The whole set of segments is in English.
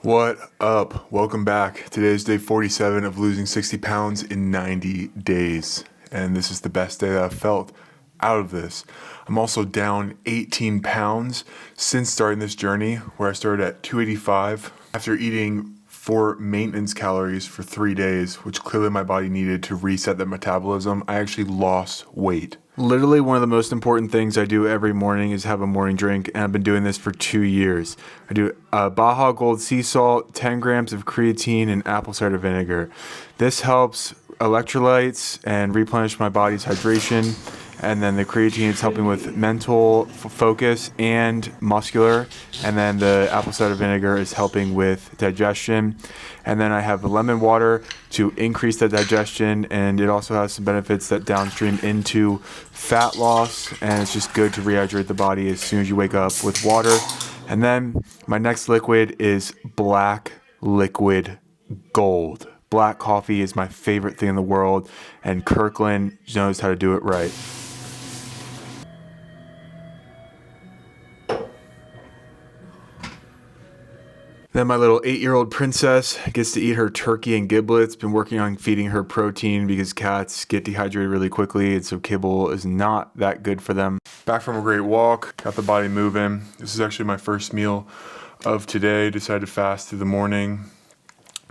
What up? Welcome back. Today is day 47 of losing 60 pounds in 90 days. And this is the best day that I've felt out of this. I'm also down 18 pounds since starting this journey, where I started at 285 after eating 4 maintenance calories for 3 days, which clearly my body needed to reset the metabolism. I actually lost weight. Literally one of the most important things I do every morning is have a morning drink, and I've been doing this for 2 years. I do Baja Gold sea salt, 10 grams of creatine, and apple cider vinegar. This helps electrolytes and replenish my body's hydration. And then the creatine is helping with mental focus and muscular. And then the apple cider vinegar is helping with digestion. And then I have the lemon water to increase the digestion. And it also has some benefits that downstream into fat loss. And it's just good to rehydrate the body as soon as you wake up with water. And then my next liquid is black liquid gold. Black coffee is my favorite thing in the world. And Kirkland knows how to do it right. Then my little 8-year-old princess gets to eat her turkey and giblets. Been working on feeding her protein because cats get dehydrated really quickly, and so kibble is not that good for them. Back from a great walk, got the body moving. This is actually my first meal of today. Decided to fast through the morning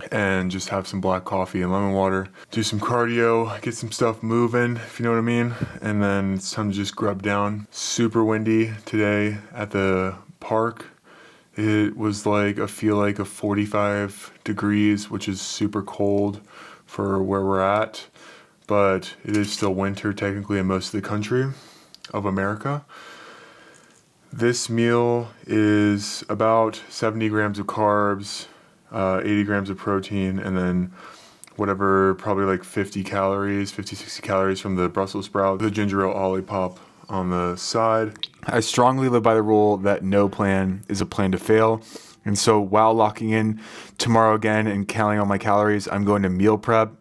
and just have some black coffee and lemon water. Do some cardio, get some stuff moving, if you know what I mean. And then it's time to just grub down. Super windy today at the park. It was like a 45 degrees, which is super cold for where we're at, but it is still winter technically in most of the country of America. This meal is about 70 grams of carbs, 80 grams of protein, and then whatever, probably like 60 calories from the Brussels sprout, the ginger ale olipop on the side. I strongly live by the rule that no plan is a plan to fail. And so while locking in tomorrow again and counting all my calories, I'm going to meal prep.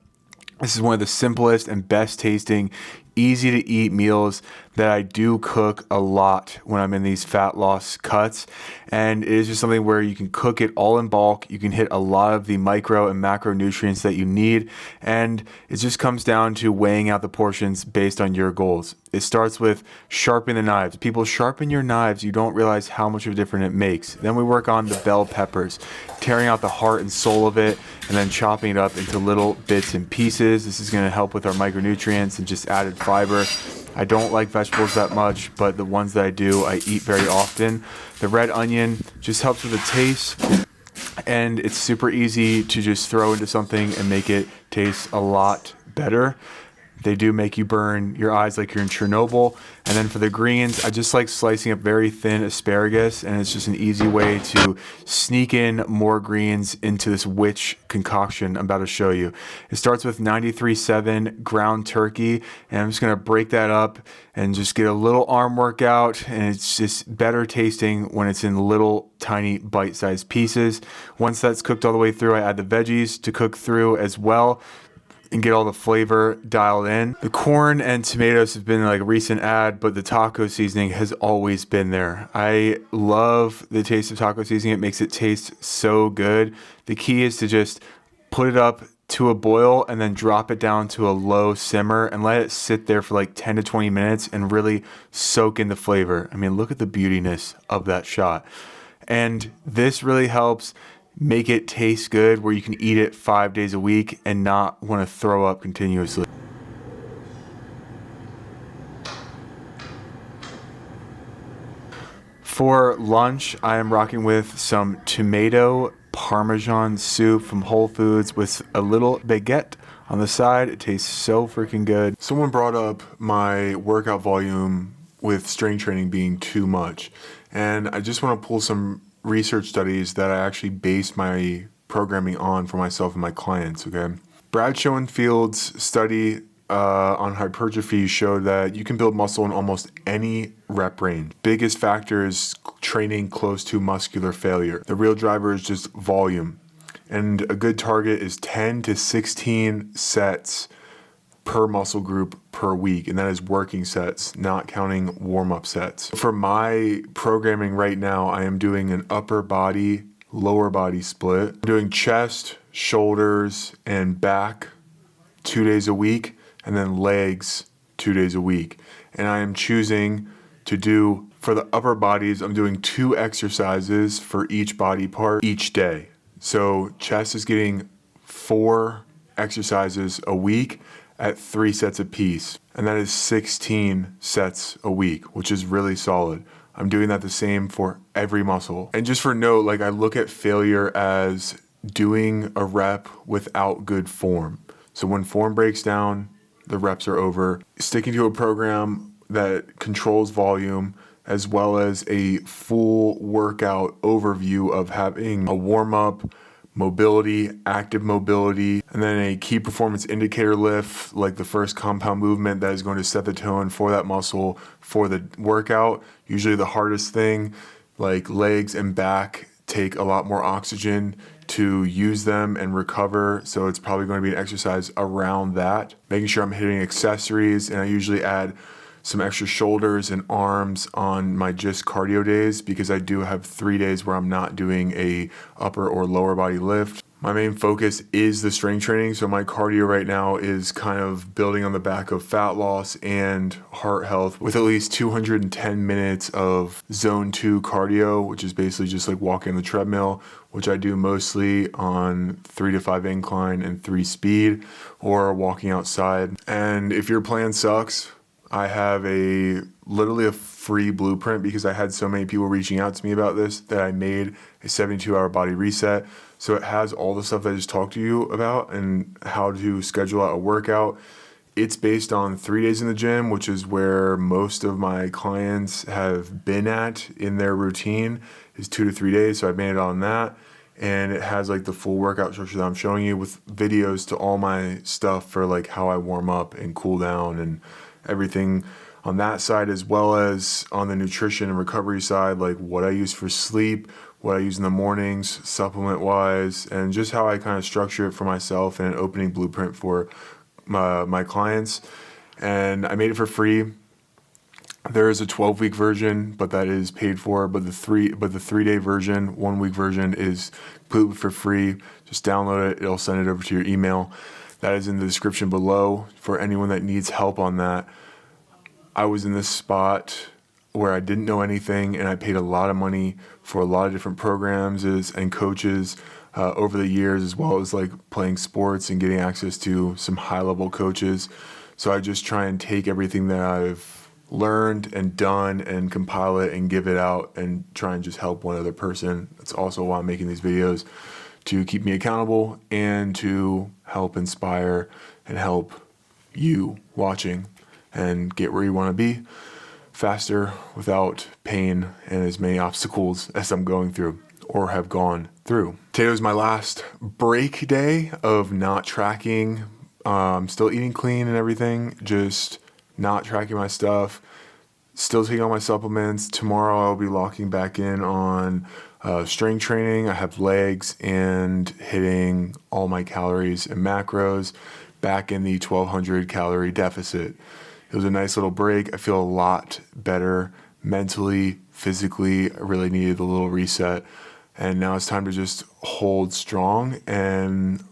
This is one of the simplest and best tasting, easy to eat meals that I do cook a lot when I'm in these fat loss cuts. And it is just something where you can cook it all in bulk. You can hit a lot of the micro and macronutrients that you need. And it just comes down to weighing out the portions based on your goals. It starts with sharpen the knives. People, sharpen your knives. You don't realize how much of a difference it makes. Then we work on the bell peppers, tearing out the heart and soul of it, and then chopping it up into little bits and pieces. This is going to help with our micronutrients and just added fiber. I don't like vegetables that much, but the ones that I do, I eat very often. The red onion just helps with the taste, and it's super easy to just throw into something and make it taste a lot better. They do make you burn your eyes like you're in Chernobyl. And then for the greens, I just like slicing up very thin asparagus, and it's just an easy way to sneak in more greens into this witch concoction I'm about to show you. It starts with 93.7 ground turkey, and I'm just gonna break that up and just get a little arm workout, and it's just better tasting when it's in little tiny bite-sized pieces. Once that's cooked all the way through, I add the veggies to cook through as well and get all the flavor dialed in. The corn and tomatoes have been like a recent add, but the taco seasoning has always been there. I love the taste of taco seasoning. It makes it taste so good. The key is to just put it up to a boil and then drop it down to a low simmer and let it sit there for like 10 to 20 minutes and really soak in the flavor. I mean, look at the beautiness of that shot. And this really helps make it taste good, where you can eat it 5 days a week and not want to throw up continuously. For lunch, I am rocking with some tomato Parmesan soup from Whole Foods with a little baguette on the side. It tastes so freaking good. Someone brought up my workout volume with strength training being too much, and I just want to pull some research studies that I actually based my programming on for myself and my clients, okay? Brad Schoenfield's study on hypertrophy showed that you can build muscle in almost any rep range. Biggest factor is training close to muscular failure. The real driver is just volume. And a good target is 10 to 16 sets per muscle group per week, and that is working sets, not counting warm-up sets. For my programming right now, I am doing an upper body lower body split. I'm doing chest, shoulders, and back 2 days a week, and then legs 2 days a week. And I am choosing to do, for the upper bodies, I'm doing 2 exercises for each body part each day. So chest is getting 4 exercises a week at 3 sets apiece. And that is 16 sets a week, which is really solid. I'm doing that the same for every muscle. And just for note, like I look at failure as doing a rep without good form. So when form breaks down, the reps are over. Sticking to a program that controls volume, as well as a full workout overview of having a warm-up, mobility, active mobility, and then a key performance indicator lift, like the first compound movement that is going to set the tone for that muscle for the workout. Usually the hardest thing, like legs and back, take a lot more oxygen to use them and recover, so it's probably going to be an exercise around that. Making sure I'm hitting accessories, and I usually add some extra shoulders and arms on my just cardio days, because I do have 3 days where I'm not doing a upper or lower body lift. My main focus is the strength training, so my cardio right now is kind of building on the back of fat loss and heart health with at least 210 minutes of zone 2 cardio, which is basically just like walking on the treadmill, which I do mostly on 3 to 5 incline and 3 speed, or walking outside. And if your plan sucks, I have literally a free blueprint, because I had so many people reaching out to me about this, that I made a 72-hour body reset. So it has all the stuff I just talked to you about and how to schedule out a workout. It's based on 3 days in the gym, which is where most of my clients have been at in their routine, is 2 to 3 days. So I made it on that. And it has like the full workout structure that I'm showing you, with videos to all my stuff for like how I warm up and cool down and everything on that side, as well as on the nutrition and recovery side, like what I use for sleep, what I use in the mornings, supplement wise, and just how I kind of structure it for myself and an opening blueprint for my clients. And I made it for free. There is a 12-week version, but that is paid for. But the 3-day version, 1-week version, is completely for free. Just download it. It'll send it over to your email. That is in the description below for anyone that needs help on that. I was in this spot where I didn't know anything, and I paid a lot of money for a lot of different programs and coaches over the years, as well as like playing sports and getting access to some high-level coaches. So I just try and take everything that I've learned and done and compile it and give it out and try and just help one other person. That's also why I'm making these videos, to keep me accountable and to help inspire and help you watching and get where you want to be faster without pain and as many obstacles as I'm going through or have gone through. Today was my last break day of not tracking. I'm still eating clean and everything, just not tracking my stuff, still taking all my supplements. Tomorrow I'll be locking back in on strength training. I have legs and hitting all my calories and macros back in the 1,200 calorie deficit. It was a nice little break. I feel a lot better mentally, physically. I really needed a little reset. And now it's time to just hold strong and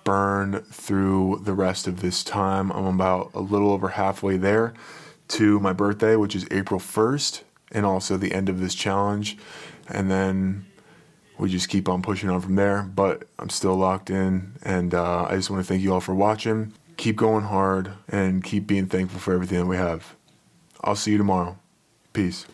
burn through the rest of this time. I'm about a little over halfway there to my birthday, which is April 1st, and also the end of this challenge. And then we just keep on pushing on from there. But I'm still locked in, and I just want to thank you all for watching. Keep going hard and keep being thankful for everything that we have. I'll see you tomorrow. Peace.